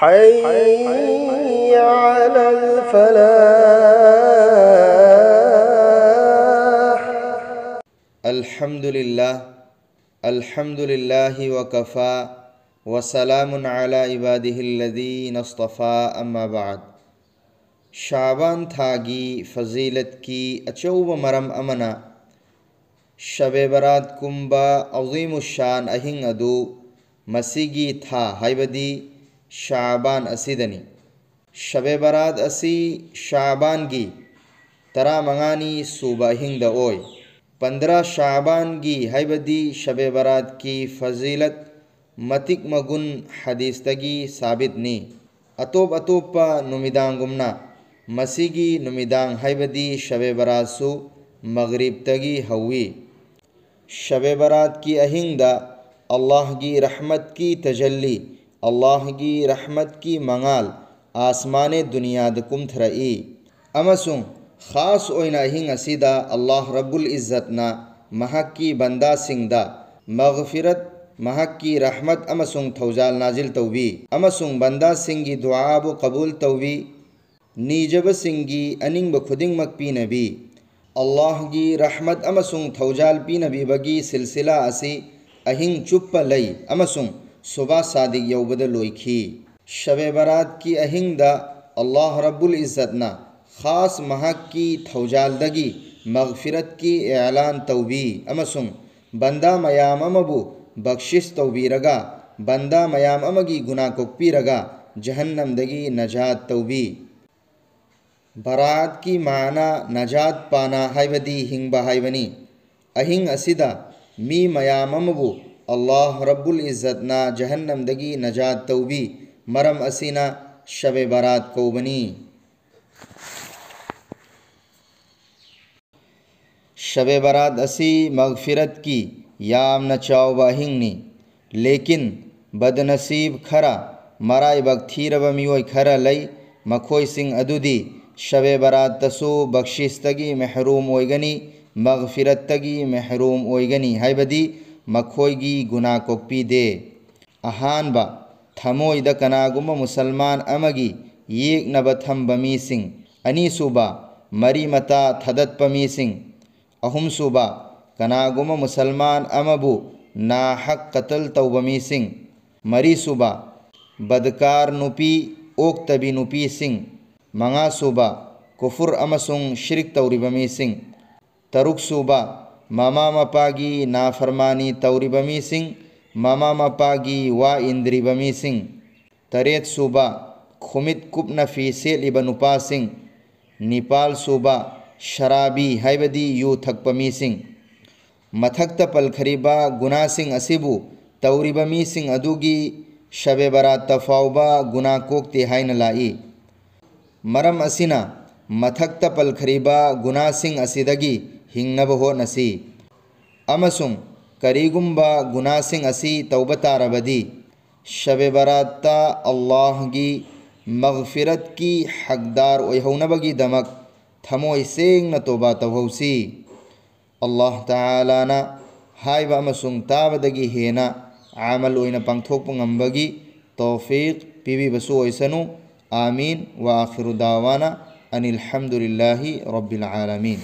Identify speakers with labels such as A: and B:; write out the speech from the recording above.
A: حي على الفلاح.
B: الحمد لله وكفى وسلام على عباده الذين اصطفى اما بعد. شعبان تھاگی فضیلت کی اچوب مرم امنا شب برات کمبا عظیم الشان اہنگ ادو مسیگی تھا ہائبدی شعبان اسیدنی. شب برات اسی شعبان گی ترا منگانی صوبہ اہنگ دا اوئی. 15 شعبان گی ہائبدی شب برات کی فضیلت متک مگن حدیث تگی ثابت نی. اتوب پا نمیدان گمنا مسیگی نمیدان ہائبدی شب برات سو مغرب تگی ہوئی. شب برات کی اہنگ دا اللہ کی رحمت کی تجلی، اللہ کی رحمت کی منگال آسمان دنیا دکم تھرئی. امسن خاص اوئنا اہنگ اسیدہ اللہ رب العزت نا محق کی بندہ سنگ دا مغفرت محق کی رحمت امسن تھوجال نازل توبی. امسن بندہ سنگی دعا بو قبول توبی نیجب سنگی اننگ بخدنگ مک پی نبی. اللہ کی رحمت امسن تھوجال پی نبی بگی سلسلہ اسی اہنگ چپ لئی امسن صبح صادق یوبد لوئی. شب برات کی اہنگ دا اللہ رب العزت نا خاص محق کی تھوجال دگی مغفرت کی اعلان توبی. امسن بندہ میام امبو بخشش توبی رگا بندہ میام امگی گناہ کپی رگا جہنم دگی نجات توبی. برات کی معنی نجات پانا ہائبدی ہنگ بہائیونی. اہنگ اسیدہ می میام امبو اللہ رب العزت نا جہنم دگی نجات توبی مرم اسینا شب برات کو بنی. شب برات اسی مغفرت کی یام نچاو باہنگ نی. لیکن بد نصیب کھرا مرائے بگ تھیر بمیوئی کھرا لئی مکھوئی سنگ ادو دی شب برات تسو بخشش تگی محروم اوئگنی مغفرت تگی محروم اوئگنی ہائبدی مکھوئی گی گناہ کپی دے. اہان با تھموئی دا کناگم مسلمان امگی یک نب تھم بمی سنگ انی صوبہ مری متا تھدت پمی سنگ اہم صوبہ کناگم مسلمان امبو نا حق قتل تو بمی سنگ مری صوبہ بدکار نپی اوک تبی نپی سنگ منگا صوبہ کفر امسنگ شرک توری بمی سنگ ترک صوبہ ماما مپاگی نافرمانی توری بمی سنگ ماما مپاگی وا اندری بمی سنگ تریت صوبہ کھمت کپ نفی سیل ابنپا سنگ نیپال صوبہ شرابی ہائبدی یو تھک پمی سنگ متھکت پل خریبا گناہ سنگ اسیبو توری بمی سنگ ادوگی شب برات تفاوبا گناہ کوک تہائی نلائی. مرم اسینا متھکت پل خریبا گناہ سنگ اسیدگی ہنگ نب ہو نسی. امسن کریگم با گناہ سنگ اسی توبتا ربدی شب برات تا اللہ کی مغفرت کی حقدار اویہو نبگی دمک تھموئی سینگ نا توبہ توہوسی. اللہ تعالی نا ہائی با امسن تابدگی ہینا عمل اوینا پنگتھوک پنگمبگی توفیق پیوی بسو ایسنو. آمین. وآخر دعوانا ان الحمد للہ رب العالمین.